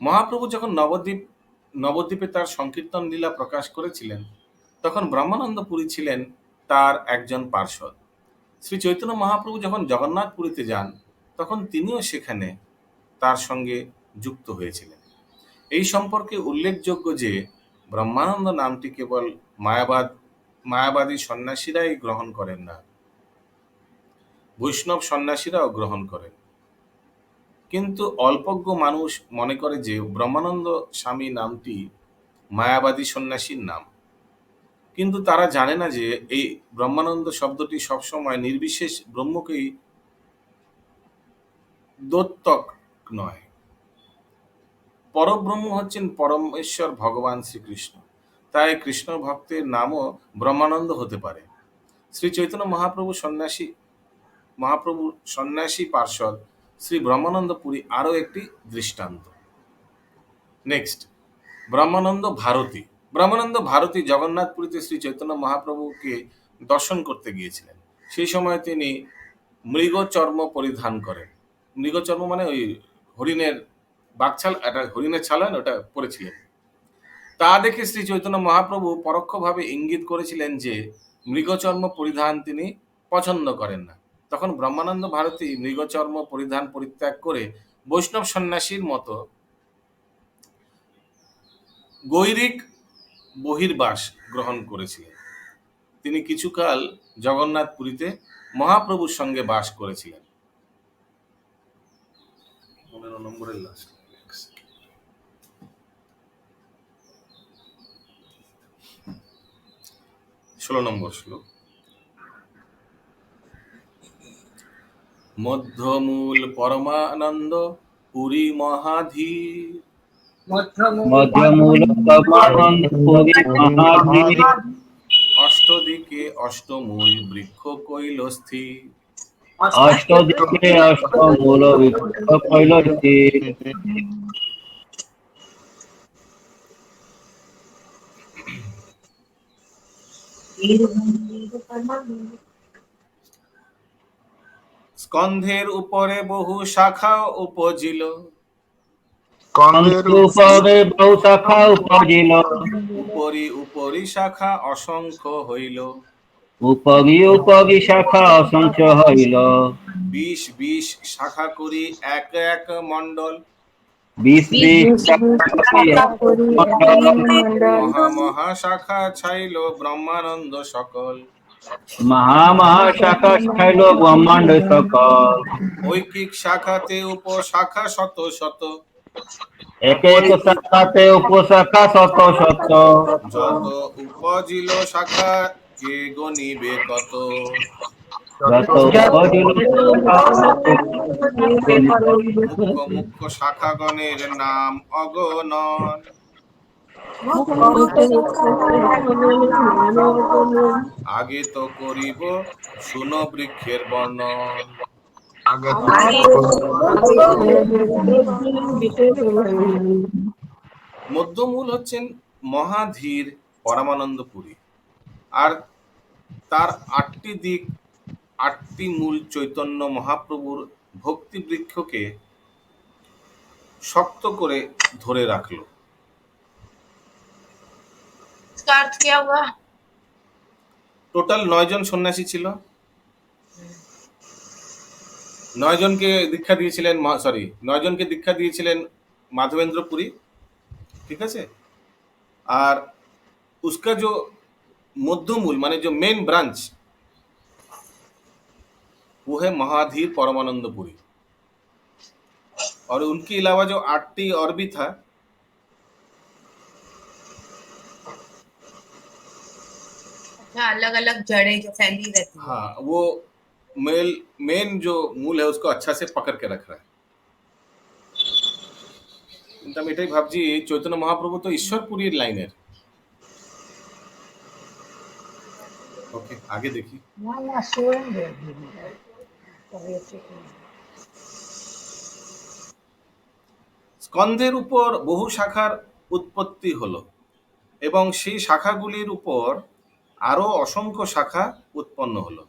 মহাপ্রভু যখন নবদ্বীপে তার সংকীর্তন লীলা প্রকাশ করেছিলেন, তখন ব্রহ্মানন্দপুরী ছিলেন তার একজন পার্ষদ। শ্রী চৈতন্য মহাপ্রভু যখন জগন্নাথপুরীতে যান, তখন তিনিও সেখানে তার সঙ্গে যুক্ত হয়েছিলেন। এই সম্পর্কে উল্লেখযোগ্য যে ব্রহ্মানন্দ নামটি কেবল মায়াবাদী সন্ন্যাসীরাই গ্রহণ করেন না, বৈষ্ণব সন্ন্যাসীরাও গ্রহণ করেন। কিন্তু অল্পজ্ঞ মানুষ মনে করে যে ব্রহ্মানন্দ স্বামী নামটি মায়াবাদী সন্ন্যাসীর নাম। কিন্তু তারা জানে না যে এই ব্রহ্মানন্দ শব্দটি সবসময় নির্বিশেষ ব্রহ্মকেই দোত্তক নয়। পরব্রহ্ম হচ্ছেন পরমেশ্বর ভগবান শ্রীকৃষ্ণ। তাই কৃষ্ণ ভক্তের নামও ব্রহ্মানন্দ হতে পারে। শ্রী চৈতন্য মহাপ্রভুর সন্ন্যাসী পার্ষদ শ্রী ব্রহ্মানন্দ পুরী আরও একটি দৃষ্টান্ত। নেক্সট, ব্রহ্মানন্দ ভারতী জগন্নাথপুরীতে শ্রী চৈতন্য মহাপ্রভুকে দর্শন করতে গিয়েছিলেন। সেই সময় তিনি মৃগচর্ম পরিধান করেন। মৃগচর্ম মানে ওই হরিণের হরিণের ছালান, ওটা পরেছিলেন। তা দেখে শ্রী চৈতন্য মহাপ্রভু পরোক্ষভাবে ইঙ্গিত করেছিলেন যে মৃগচর্ম পরিধান তিনি পছন্দ করেন না। তখন ব্রহ্মানন্দ ভারতী মৃগচর্ম পরিধান পরিত্যাগ করে বৈষ্ণব সন্ন্যাসীর মতো গৈরিক বহির্বাস গ্রহণ করেছিলেন। তিনি কিছুকাল জগন্নাথপুরীতে মহাপ্রভুর সঙ্গে বাস করেছিলেন। 15 নম্বরের লাস্ট, 16 নম্বর শ্লোক। মধ্যমূল পরমানন্দ পুরী মহাধীর, মধ্যমূল পরমানন্দ পুরী মহাধীর, অষ্টদিকে অষ্টমূল বৃক্ষ কৈল স্থির। অষ্টদিকে অষ্টমূল বৃক্ষ কৈল স্থির। স্কন্ধের উপরে বহু শাখা উপজিল, স্কন্ধের উপরে বহু শাখা উপজিল, উপরি উপরি শাখা অসংখ্য হইল। উপরি উপরি শাখা অসংখ্য হইল। 20 শাখা করি এক এক মণ্ডল, 20 শাখা করি এক মণ্ডল। মহা মহা শাখা ছাইল ব্রহ্মানন্দ সকল, মহা মহা শাখা ছাইল ব্রহ্মাণ্ড সকল। ঐকিক শাখাতে উপশাখা শত শত, এক এক শাখাতে উপশাখা শত শত। যত উপজিল শাখা কে গণিবে কত। যত উপজিল শাখা মুখ্য মুখ্য শাখাগণের নাম অগণন, আগে তো করিব শুনো বৃক্ষের বর্ণন। মধ্যমূল হচ্ছেন মহাধীর পরমানন্দ পুরী, আর তার 8টি দিক 8টি মূল চৈতন্য মহাপ্রভুর ভক্তি বৃক্ষকে শক্ত করে ধরে রাখল। इसका अर्थ क्या हुआ? টোটাল 9 জন সন্ন্যাসী ছিল। 9 জনকে দীক্ষা দিয়েছিলেন মাধবেন্দ্র পুরী, ঠিক আছে। আর उसका जो मध्यमूल माने जो मेन ब्रांच वो है महाधीर परमानंद पुरी, और उनके अलावा जो 8टी और भी था, अलग अलग जड़ें जो फैली रहती है। हाँ, वो मेन जो मूल है उसको अच्छा से पकड़ के रख रहा है। কিন্তু আমি এটাই ভাবছি চৈতন্য মহাপ্রভু তো ঈশ্বরপুরীর লাইনের। ওকে, আগে দেখি। স্কন্ধের উপর বহু শাখার উৎপত্তি হলো এবং সেই শাখাগুলির উপর আরো অসংখ্য শাখা উৎপন্ন হলো।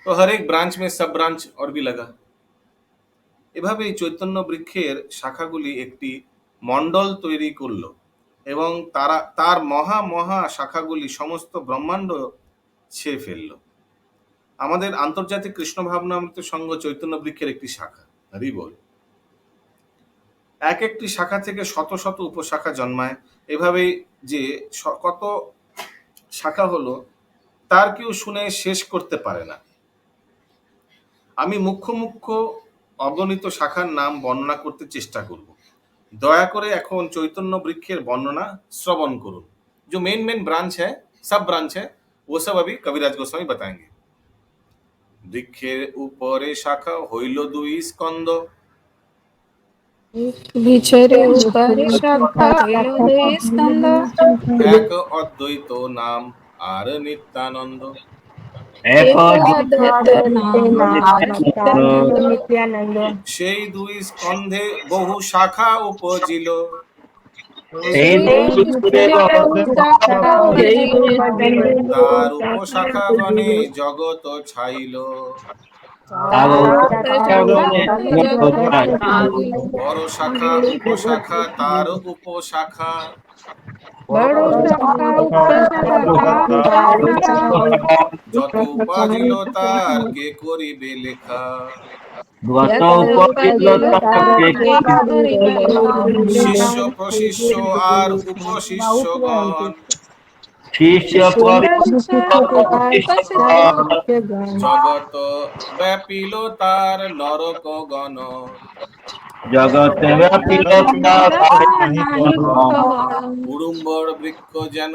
তো हर एक ब्रांच में सब ब्रांच और भी लगा। এভাবেই চৈতন্য বৃক্ষের শাখাগুলি একটি মণ্ডল তৈরি করলো এবং তার মহা মহা শাখাগুলি সমস্ত ব্রহ্মাণ্ড ছেয়ে ফেলল। আমাদের আন্তর্জাতিক কৃষ্ণ ভাবনামৃত সংঘ চৈতন্য বৃক্ষের একটি শাখা। হরি বল। এক একটি শাখা থেকে শত শত উপশাখা জন্মায়। এভাবেই যে কত শাখা হলো তার কেউ শুনে শেষ করতে পারে না। আমি মুখ্য মুখ্য অগণিত শাখার নাম বর্ণনা করতে চেষ্টা করব। दया करे এখন চৈতন্য বৃক্ষের বর্ণনা শ্রবণ করুন। जो मेन मेन ब्रांच है, सब ब्रांच है, वो सब अभी कविराज गोस्वामी बताएंगे। বৃক্ষের উপরে শাখা হইল দুই স্কন্দ, বিছরে উপরে শাখা হইল দুই স্কন্ধ, এক অদ্বৈত নাম আর নিত্যানন্দ। এক এক অদ্বৈত নাম আর নিত্যানন্দ। সেই দুই স্কন্ধে বহু শাখা উপজিল, সেই দুই শাখা হইল, তার উপশাখা গণে জগৎ ছাইল। বড় শাখা উপশাখা তার উপশাখা, যত উপাজিল তার কে করিবে লেখা। শিষ্য প্রশিষ্য আর উপশিষ্যগণ, শিষ্য জগত ব্যাপিল তার নরক গণ। জগতে ব্যাপিল উড়ুম্বর বৃক্ষ যেন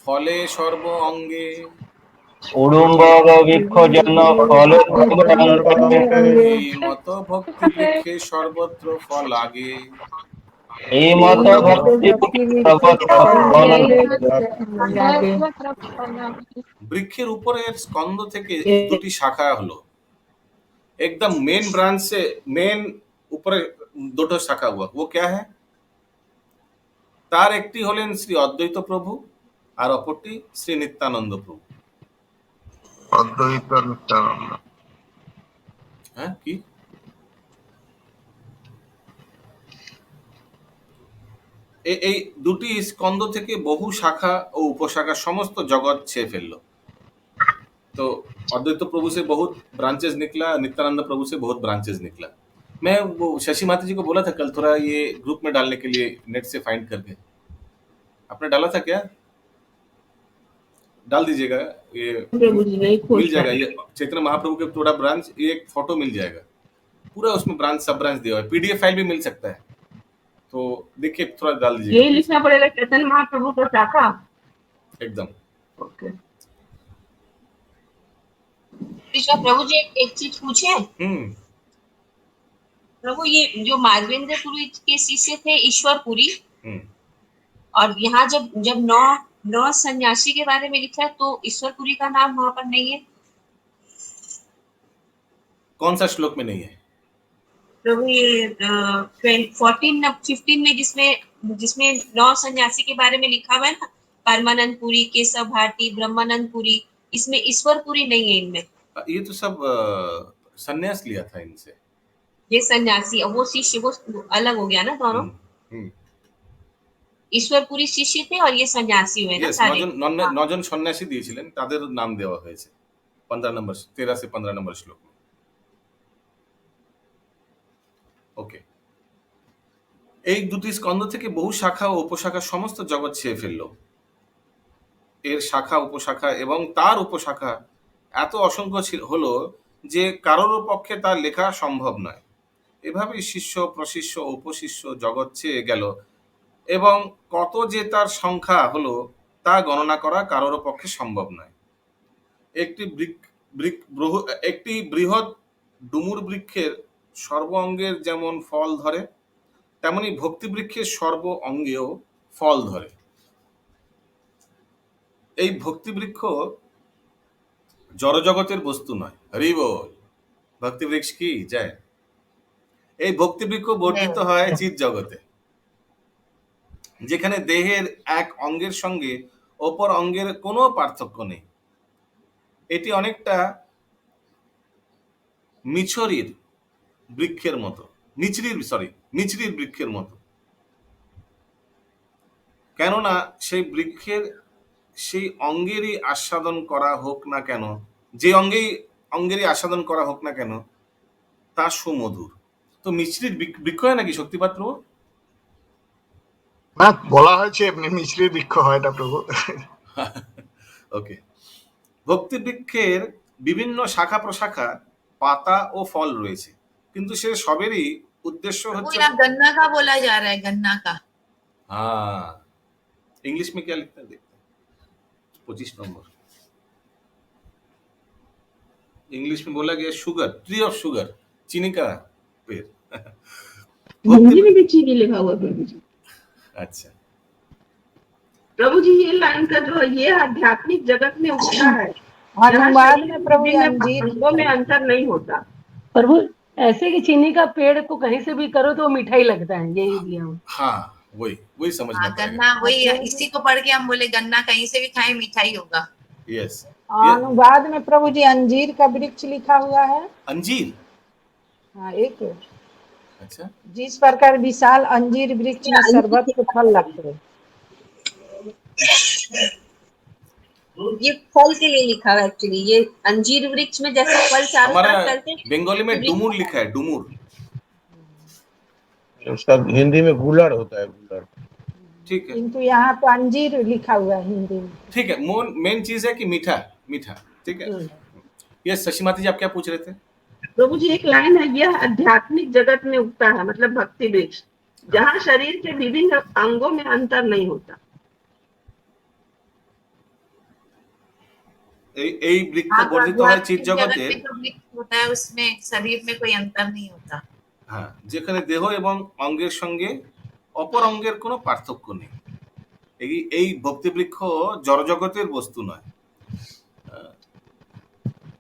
ফলে সর্ব অঙ্গে, উড়ুম্বর বৃক্ষ যেন ফলে এই মত ভক্তি বৃক্ষে সর্বত্র ফল লাগে। এই মত ভক্তি বৃক্ষের উপরের স্কন্দ থেকে দুটি শাখা হলো। एकदम मेन ब्रांच से मेन ऊपर দুটো শাখা हुआ, वो क्या है? তার একটি হলেন শ্রী অদ্বৈত প্রভু আর অপরটি শ্রী নিত্যানন্দ প্রভু। অদ্বৈত নিত্যানন্দ। হ্যাঁ কি? এই দুটি স্কন্দ থেকে বহু শাখা ও উপশাখা সমস্ত জগৎ ছেয়ে ফেললো। तो अद्वैत प्रभु से बहुत ब्रांचेस निकला, नित्यानंद प्रभु से बहुत ब्रांचेस निकला। मैं वो शशि माता जी को बोला था कल थोड़ा ये ग्रुप में डालने के लिए नेट से फाइंड करके, आपने डाला था क्या? डाल दीजिएगा, ये मिल जाएगा। ये चैतन्य महाप्रभु के थोड़ा ब्रांच, ये एक फोटो मिल जाएगा पूरा, उसमें ब्रांच सब ब्रांच दिया हुआ है, पीडीएफ फाइल भी मिल सकता है, तो देखिए थोड़ा डाल दीजिएगा। यही लिखना पड़ेगा चैतन्य महाप्रभु का शाखा। एकदम ओके। कृष्णा प्रभु जी एक चीज पूछे प्रभु, ये जो माधवेंद्रपुरी के शिष्य थे ईश्वरपुरी, और यहाँ जब नौ सन्यासी के बारे में लिखा है तो ईश्वरपुरी का नाम वहां पर नहीं है। कौन सा श्लोक में नहीं है प्रभु? ये 14-15 में जिसमें 9 सन्यासी के बारे में लिखा हुआ है ना, परमानंद पुरी, केशव भारती, ब्रह्मानंद पुरी, इसमें ईश्वरपुरी नहीं है इनमें। ये तो सब सन्यास लिया था इनसे। ये सन्यासी और वो शिष्य वो अलग हो गया ना दोनों। ईश्वरपुरी शिष्य थे और ये सन्यासी हुए ना सारे। 9 জন সন্ন্যাসী দিয়েছিলেন, তাদের নাম দেওয়া হয়েছে 13 से 15 নম্বর শ্লোক में। ওকে, এই দুটি স্কন্ধ থেকে বহু শাখা ও উপশাখা সমস্ত জগৎ ছেয়ে ফেললো। এর শাখা উপশাখা এবং তার উপশাখা এত অসংখ্য হলো যে কারোর পক্ষে তার লেখা সম্ভব নয়। এভাবেই শিষ্য প্রশিষ্য উপশিষ্য জগৎ ছেয়ে গেল এবং কত যে তার সংখ্যা হলো তা গণনা করা কারোর পক্ষে সম্ভব নয়। একটি বৃহৎ ডুমুর বৃক্ষের সর্ব অঙ্গের যেমন ফল ধরে, তেমনি ভক্তি বৃক্ষের সর্ব অঙ্গেও ফল ধরে। এই ভক্তি বৃক্ষ জড়জগতের বস্তু নয়। হরি বল, ভক্তি বৃক্ষ কি যায়। এই ভক্তি বৃক্ষ বর্ধিত হয় চিৎ জগতে, যেখানে দেহের এক অঙ্গের সঙ্গে অপর অঙ্গের কোনো পার্থক্য নেই। এটি অনেকটা মিছরির বৃক্ষের মতো, মিছরির বৃক্ষের মতো। কেননা সেই বৃক্ষের সেই অঙ্গেরই আস্বাদন করা হোক না কেন, যে অঙ্গেরই আস্বাদন করা হোক না কেন, তা সুমধুর। তো মিশ্রির বৃক্ষ হয় নাকি শক্তিপাত প্রভু? না, বলা হয়েছে এমনি মিশ্রির বৃক্ষ হয় এটা প্রভু। ওকে। ভক্তি বৃক্ষের বিভিন্ন শাখা প্রশাখা, পাতা ও ফল রয়েছে, কিন্তু সে সবেরই उद्देश्य प्रभु হচ্ছে। यहाँ गन्ना का बोला जा रहा है, गन्ना का। हाँ, इंग्लिश में क्या लिखते हैं देखते हैं। 25 नंबर इंग्लिश में बोला गया शुगर, ट्री ऑफ शुगर, चीनी का पेड़। हिंदी में भी चीनी लिखा हुआ है प्रभु जी। अच्छा, प्रभु जी ये लाइन का जो है, ये आध्यात्मिक जगत में उगता है, अनुवाद में प्रभु विभिन्न अंजीर अंगों में अंतर नहीं होता। प्रभु ऐसे कि चीनी का पेड़ को कहीं से भी करो तो मिठाई लगता है, यही दिया हूँ। हाँ वही समझना पड़ेगा। गन्ना, वही इसी को पढ़ के हम बोले गन्ना कहीं से भी खाए मिठाई होगा। यस, अनुवाद में प्रभु जी अंजीर का वृक्ष लिखा हुआ है। अंजीर, हाँ, एक अच्छा, जिस प्रकार विशाल अंजीर वृक्ष में शरबत के फल लगते हैं। ये फल के लिए लिखा हुआ एक्चुअली। ये अंजीर वृक्ष में जैसे फल चारों हमारा तरफ चलते हैं, बंगाली में डुमुर लिखा है, डुमुर। उसका हिंदी में गुलड़ होता है, गुलड़। ठीक है, किंतु यहाँ तो अंजीर लिखा हुआ है हिंदी में। ठीक है। मेन चीज है कि मीठा मीठा, ठीक है। ये शशिमाती जी आप क्या पूछ रहे थे? प्रभु जी एक लाइन है, यह आध्यात्मिक जगत में उगता है, मतलब भक्ति वृक्ष, जहाँ शरीर के विभिन्न अंगों में अंतर नहीं होता। এই বৃক্ষ বর্ধিত হয় চিৎ জগতে, होता है उसमें शरीर में कोई अंतर नहीं होता। হ্যাঁ, যেখানে দেহ এবং অঙ্গের সঙ্গে অপর অঙ্গের কোনো পার্থক্য নেই। এই ভক্তি বৃক্ষ জড়জগতের বস্তু নয়।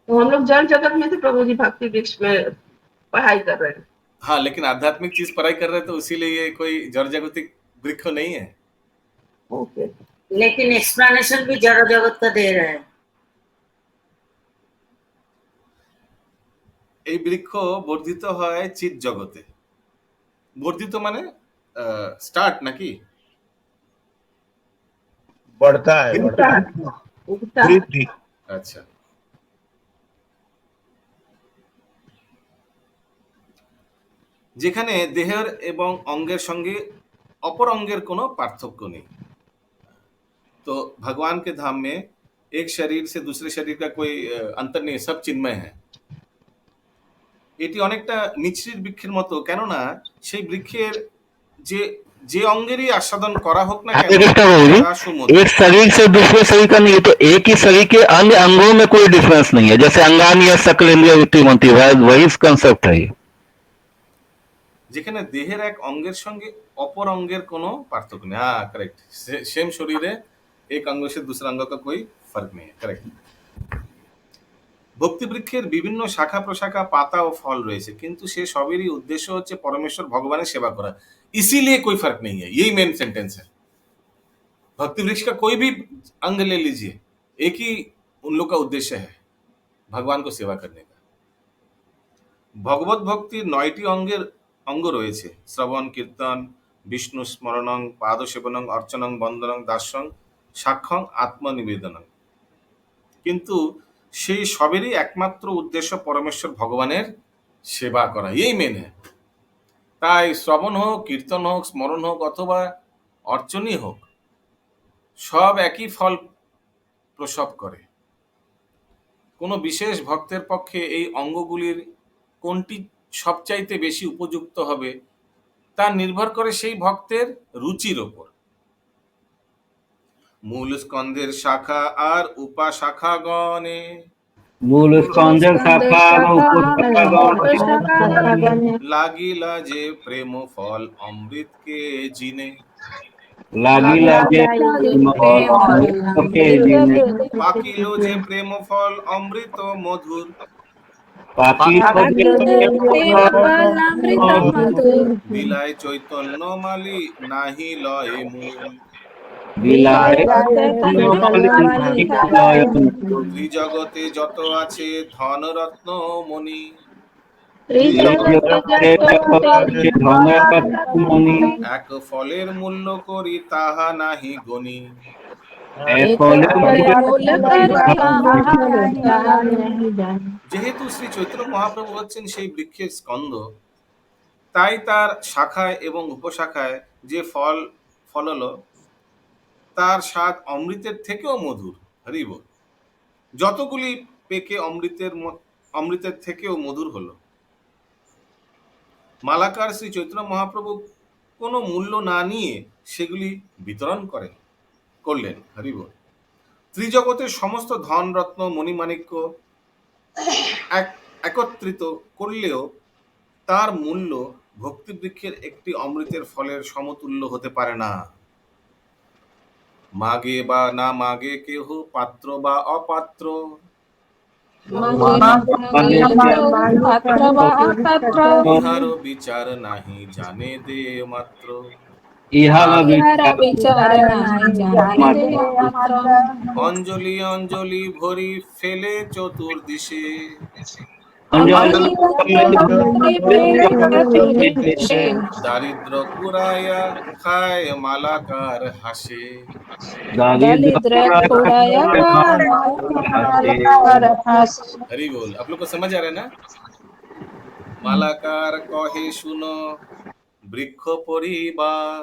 तो हम लोग जड़ जगत में तो प्रभु जी भक्ति वृक्ष में पढ़ाई कर रहे हैं। हाँ, लेकिन आध्यात्मिक चीज पढ़ाई कर रहे हैं तो इसीलिए ये कोई जड़ जगतिक वृक्ष नहीं है। ओके, लेकिन एक्सप्लेनेशन भी जड़ जगत का दे रहे हैं। এই বৃক্ষ বর্ধিত হয় চিৎ জগতে। বর্ধিত মানে স্টার্ট নাকি बढ़ता है, उगता है, उगता है। वृद्धि। আচ্ছা, যেখানে দেহের এবং অঙ্গের সঙ্গে অপর অঙ্গের কোনো পার্থক্য নেই। तो भगवान के धाम में एक शरीर से दूसरे शरीर का कोई अंतर नहीं है, सब चिन्मय है। এটি অনেকটা মিছরির বৃক্ষের মতো, কেননা সেই বৃক্ষের যে যে অঙ্গেরই আস্বাদন করা হোক না কেন, एक शरीर से दूसरे शरीर का नहीं है, तो एक ही शरीर के अन्य अंगों में कोई डिफरेंस नहीं है, जैसे अंगानी या सकल इंद्रिय वृत्ति बनती है, वही कंसेप्ट है ये। যেখানে দেহের এক অঙ্গের সঙ্গে অপর অঙ্গের কোনো পার্থক্য নেই। হ্যাঁ, करेक्ट, सेम शरीर है, एक अंग से दूसरा अंग का कोई फर्क नहीं है, करेक्ट। ভক্তি বৃক্ষের বিভিন্ন শাখা প্রশাখা, পাতা ও ফল রয়েছে, কিন্তু সে সবেরই উদ্দেশ্য হচ্ছে পরমেশ্বর ভগবানের সেবা করা, इसीलिए कोई फर्क नहीं है। यही मेन सेंटेंस है। भक्ति वृक्ष का कोई भी अंग ले लीजिए, एक ही उन लोग का उद्देश्य है, भगवान को सेवा करने का। ভগবত ভক্তির 9টি অঙ্গ রয়েছে, শ্রবণ, কীর্তন, বিষ্ণু স্মরণং, পাদ সেবনং, অর্চনং, বন্দনং, দাস্যং, সাক্ষ্যং, আত্মনিবেদনং। কিন্তু সেই সবেরই একমাত্র উদ্দেশ্য পরমেশ্বর ভগবানের সেবা করা, এই মেন है। তাই শ্রবণ হোক, কীর্তন হোক, স্মরণ হোক অথবা অর্চনই হোক, সব একই ফল প্রসব করে। কোনো বিশেষ ভক্তের পক্ষে এই অঙ্গগুলির কোনটি সবচাইতে বেশি উপযুক্ত হবে তা নির্ভর করে সেই ভক্তের রুচির ওপর। মূল স্কন্ধের শাখা আর উপাশাখাগণে मूल स्कंदर शाखा व उपशाखागण লাগিলা যে প্রেম ফল অমৃত কে জিনে, लागिला जे महल अमृत के जिने, পাকিল যে প্রেম ফল অমৃত মধুর, पापी বিলায় চৈতন্য মালি নাহি লয়ে মূল, बिलाए ত্রিজগতে যত আছে ধন রত্ন মণি, এক ফলের মূল্য করি তাহা নাহি গণি। যেহেতু শ্রী চৈতন্য মহাপ্রভু হচ্ছেন সেই বৃক্ষের স্কন্ধ, তাই তার শাখায় এবং উপশাখায় যে ফল ফললো তার স্বাদ অমৃতের থেকেও মধুর। হরি বল। যতগুলি পেকে অমৃতের থেকেও মধুর হলো। মালাকার শ্রী চৈতন্য মহাপ্রভু কোনো মূল্য না নিয়ে সেগুলি বিতরণ করলেন। হরি বল। ত্রিজগতের সমস্ত ধন রত্ন মণিমাণিক্য একত্রিত করলেও তার মূল্য ভক্তিবৃক্ষের একটি অমৃতের ফলের সমতুল্য হতে পারে না। মাগে বা না মাগে কেহ, পাত্র বা অপাত্র, ইহার বিচার নাহি জানে দে মাত্র। অঞ্জলি অঞ্জলি ভরি ফেলে চতুর্দিশে, দারিদ্র কুড়াইয়া খায় মালাকার হাসে। हरी बोल। आप लोग को समझ आ रहा है ना? मालाकार कहे सुनो বৃক্ষ পরিবার,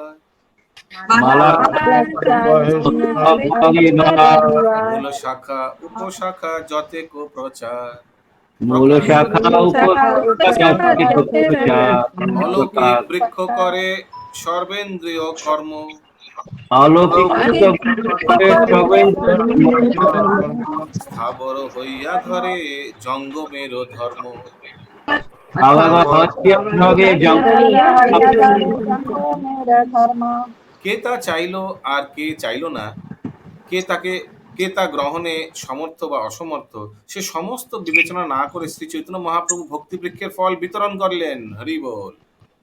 মূল শাখা উপশাখা যতেক প্রচার, অলৌকিক বৃক্ষ করে সর্বেন্দ্রিয় কর্ম, স্থাবর হইয়া ধরে জঙ্গমের ধর্ম। কে তা চাইলো আর কে চাইলো না, কে তা গ্রহণে সমর্থ বা অসমর্থ, সে সমস্ত বিবেচনা না করে শ্রী চৈতন্য মহাপ্রভু ভক্তিবৃক্ষের ফল বিতরণ করলেন। হরি বল।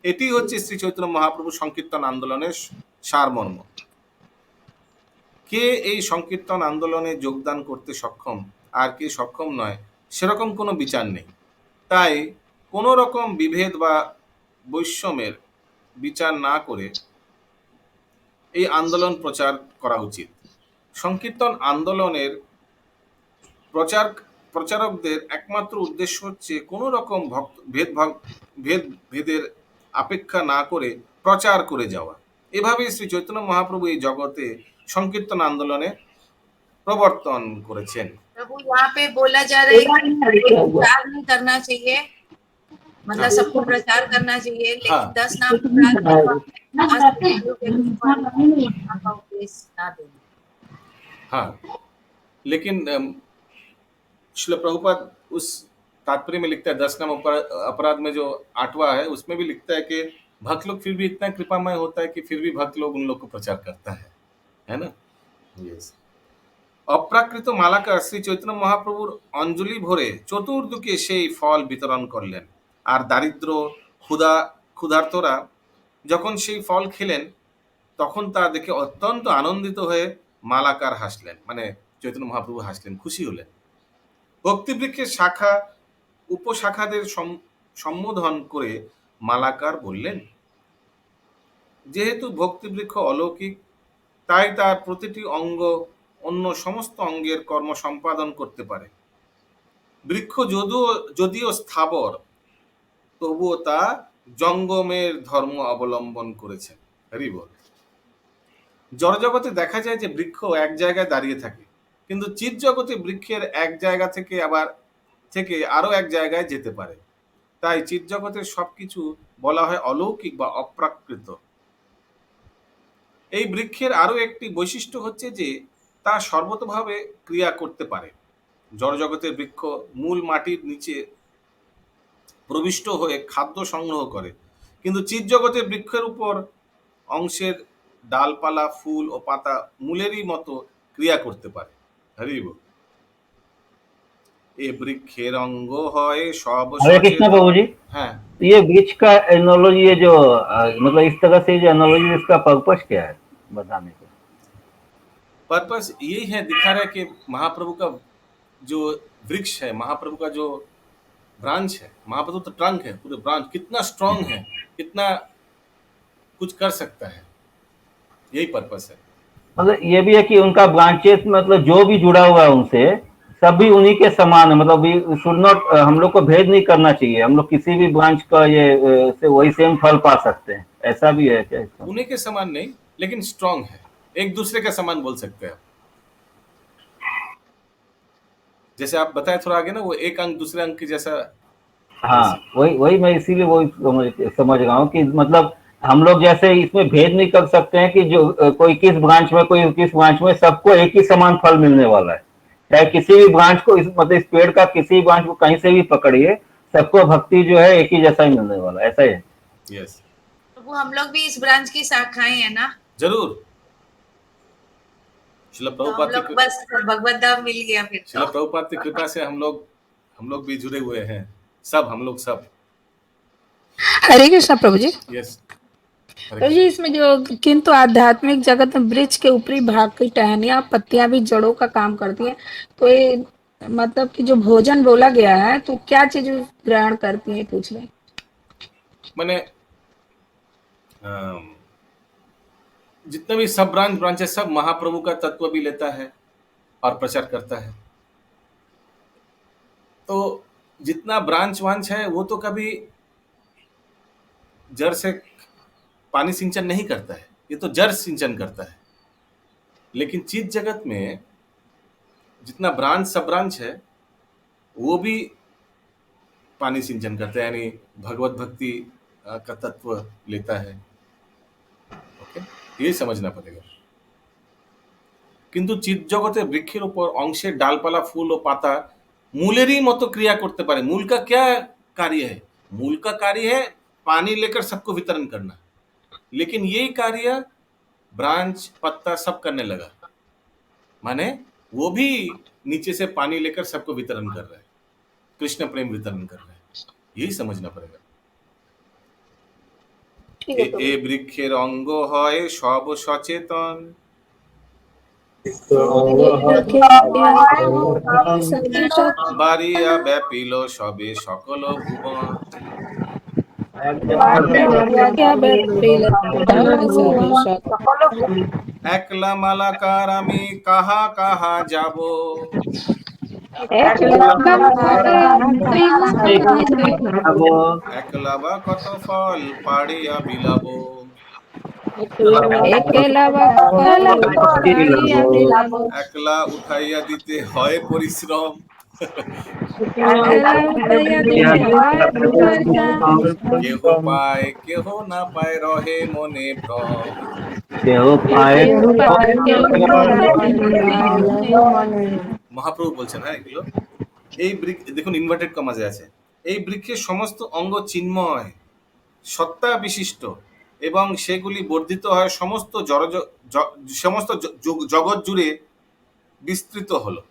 এটি হচ্ছে শ্রী চৈতন্য মহাপ্রভু সংকীর্তন আন্দোলনের সারমর্ম। কে এই সংকীর্তন আন্দোলনে যোগদান করতে সক্ষম আর কে সক্ষম নয় সেরকম কোনো বিচার নেই। তাই কোনো রকম বিভেদ বা বৈষম্যের বিচার না করে এই আন্দোলন প্রচার করা উচিত। সংকীর্তন আন্দোলনের প্রচারকদের একমাত্র উদ্দেশ্য হচ্ছে কোনো রকম ভেদের অপেক্ষা না করে প্রচার করে যাওয়া। এভাবে শ্রী চৈতন্য মহাপ্রভু এই জগতে সংকীর্তন আন্দোলনে প্রবর্তন করেছেন। प्रभु यहाँ पे बोला जा रहा है कि प्रचार नहीं करना चाहिए, मतलब सबको प्रचार करना चाहिए, लेकिन 10 नाम हाँ, लेकिन श्रील प्रभुपाद उस तात्पर्य में लिखता है 10 नाम अपराध में जो 8वां है उसमें भी लिखता है कि भक्त लोग फिर भी इतना कृपामय होता है कि फिर भी भक्त लोग उन लोग को प्रचार करता है ना। यस। অপ্রাকৃত মালাকার শ্রী চৈতন্য মহাপ্রভুর অঞ্জলি ভরে চতুর্দিকে সেই ফল বিতরণ করলেন। আর দারিদ্র ক্ষুধার্তরা যখন সেই ফল খেলেন তখন তা দেখে অত্যন্ত আনন্দিত হয়ে মালাকার হাসলেন, মানে চৈতন্য মহাপ্রভু হাসলেন, খুশি হলেন। ভক্তিবৃক্ষের শাখা উপশাখাদের সম্বোধন করে মালাকার বললেন, যেহেতু ভক্তিবৃক্ষ অলৌকিক তাই তার প্রতিটি অঙ্গ অন্য সমস্ত অঙ্গের কর্ম সম্পাদন করতে পারে। বৃক্ষ যদিও স্থাবর তবুও তা জঙ্গমের ধর্ম অবলম্বন করেছে। হরি বল। জড়জগতে দেখা যায় যে বৃক্ষ এক জায়গায় দাঁড়িয়ে থাকে, কিন্তু চিৎ জগতে বৃক্ষের এক জায়গা থেকে আরো এক জায়গায় যেতে পারে। তাই চিৎ জগতের সবকিছু বলা হয় অলৌকিক বা অপ্রাকৃত। এই বৃক্ষের আরো একটি বৈশিষ্ট্য হচ্ছে যে তা সর্বতভাবে ক্রিয়া করতে পারে। জড়জগতের বৃক্ষ মূল মাটির নিচে প্রবিষ্ট হয়ে খাদ্য সংগ্রহ করে, কিন্তু চিৎ জগতের বৃক্ষের উপর অংশের ডালপালা ফুল ও পাতা মূলেরই মতো ক্রিয়া করতে পারে। হরি বল। এ বৃক্ষের অঙ্গ হয় সব। हरे कृष्ण प्रभु जी। हाँ, ये वृक्ष का एनोलॉजी, ये जो मतलब इस तरह से जो एनोलॉजी, इसका पर्पस क्या है बताने का? पर्पस यही है, दिखा रहा है कि महाप्रभु का जो वृक्ष है, महाप्रभु का जो ब्रांच है, महाप्रभु तो ट्रंक है, पूरे ब्रांच कितना स्ट्रांग है, कितना कुछ कर सकता है, यही पर्पस है। मतलब ये भी है कि उनका ब्रांचेस मतलब जो भी जुड़ा हुआ है उनसे सभी उन्हीं के समान है, मतलब वी शुड नॉट, हम लोग को भेद नहीं करना चाहिए, हम लोग किसी भी ब्रांच का ये से वही सेम फल पा सकते हैं, ऐसा भी है क्या इसका? उन्हीं के समान नहीं, लेकिन स्ट्रांग है, एक दूसरे के समान बोल सकते हैं। जैसे आप बताए थोड़ा आगे ना, वो एक अंक दूसरे अंक के जैसा। हाँ, वही वही मैं इसीलिए वही समझ रहा हूँ कि मतलब हम लोग जैसे इसमें भेद नहीं कर सकते हैं कि जो कोई किस ब्रांच में, कोई किस ब्रांच में, सबको एक ही समान फल मिलने वाला है। चाहे किसी भी ब्रांच को, इस मतलब इस पेड़ का किसी भी ब्रांच को कहीं से भी पकड़िए, सबको भक्ति जो है एक ही जैसा ही मिलने वाला है, ऐसा ही है। यस, प्रभु हम लोग भी इस ब्रांच की शाखाएं हैं ना, जरूर। शिला तो हम प्रभुपाद लोग की बस भगवत धाम मिल गया फिर शिला तो। प्रभुपाद की कृपा से हम लोग भी जुड़े हुए हैं, सब हम लोग सब। हरे कृष्णा प्रभु जी। यस प्रभु जी, इसमें जो किंतु आध्यात्मिक जगत में वृक्ष के ऊपरी भाग की टहनियां पत्तियां भी जड़ों का काम करती हैं, तो ये मतलब कि जो भोजन बोला गया है तो क्या चीज ग्रहण करती है, पूछ लें। मैंने जितने भी सब ब्रांचेस, सब महाप्रभु का तत्व भी लेता है और प्रचार करता है। तो जितना ब्रांच वांच है वो तो कभी जड़ से पानी सिंचन नहीं करता है, ये तो जड़ सिंचन करता है। लेकिन चित जगत में जितना ब्रांच सब ब्रांच है वो भी पानी सिंचन करता है, यानी भगवत भक्ति का तत्व लेता है। ओके, ये समझना पड़ेगा। কিন্তু চিৎ জগতে বৃক্ষের উপর অংশের ডালপালা ফুল ও পাতা मूलेरही मतो क्रिया करते पारे। मूल का क्या कार्य है? मूल का कार्य है पानी लेकर सबको वितरण करना, लेकिन यही कार्य ब्रांच पत्ता सब करने लगा, माने वो भी नीचे से पानी लेकर सबको वितरण कर रहा है, कृष्ण प्रेम वितरण कर रहा है। यही समझना पड़ेगा। ए বৃক্ষের অঙ্গ হয় সব সচেতন, বাড়িয়া ব্যাপিল সবে সকল ভুবন, একলা মালাকার আমি কাহা কাহা যাব, একলা বা কত ফল পাড়িয়া বিলাব, একলা উঠাইয়া দিতে হয় পরিশ্রম, কেহ পায় কেহ না পায় রহে মনে ভ্রম। মহাপ্রভু বলছেন, হ্যাঁ এগুলো এই বৃক্ষ দেখুন, ইনভার্টেড কমাজে আছে, এই বৃক্ষের সমস্ত অঙ্গ চিন্ময় সত্তা বিশিষ্ট এবং সেগুলি বর্ধিত হয় সমস্ত জগৎ জুড়ে বিস্তৃত হলো।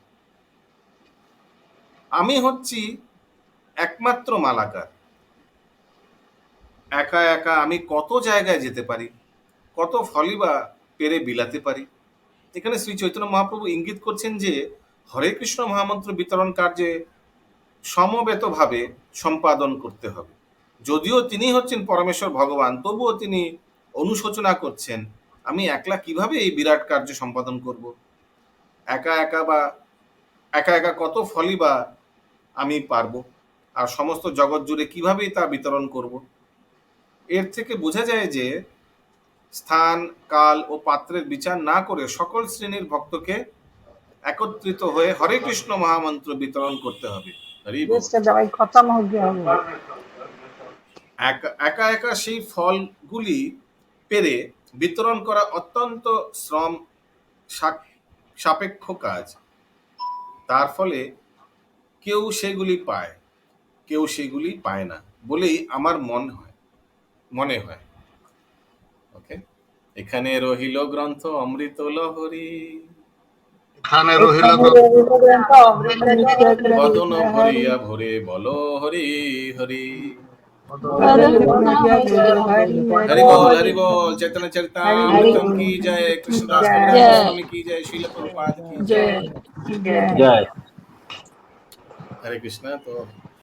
আমি হচ্ছি একমাত্র মালাকার, একা একা আমি কত জায়গায় যেতে পারি, কত ফলই বা পেরে বিলাতে পারি। এখানে শ্রী চৈতন্য মহাপ্রভু ইঙ্গিত করছেন যে হরে কৃষ্ণ মহামন্ত্র বিতরণ কার্যে সমবেতভাবে সম্পাদন করতে হবে। যদিও তিনি হচ্ছেন পরমেশ্বর ভগবান, তবুও তিনি অনুশোচনা করছেন আমি একলা কিভাবে এই বিরাট কার্য সম্পাদন করব, একা একা কত ফলই বা আমি পারবো, আর সমস্ত জগৎ জুড়ে কিভাবেই তা বিতরণ করব। এর থেকে বোঝা যায় যে স্থান কাল ও পাত্রের বিচার না করে সকল শ্রেণীর ভক্তকে একত্রিত হয়ে হরে কৃষ্ণ মহামন্ত্র বিতরণ করতে হবে। একা একা সেই ফলগুলি পেরে বিতরণ করা অত্যন্ত শ্রম সাপেক্ষ কাজ। তার ফলে কেউ সেগুলি পায়, কেউ সেগুলি পায় না বলেই আমার মনে হয়। ওকে, এখানে রহিল গ্রন্থ অমৃত লহরী, এখানে রহিল বদন ভরিয়া ভরে বলো হরি হরি। हरि बोल चैतन्य चरितामृतम की जय, कृष्णदास कविराज स्वामी की जय, श्रील प्रभुपाद की जय। जय। हरे कृष्णा। तो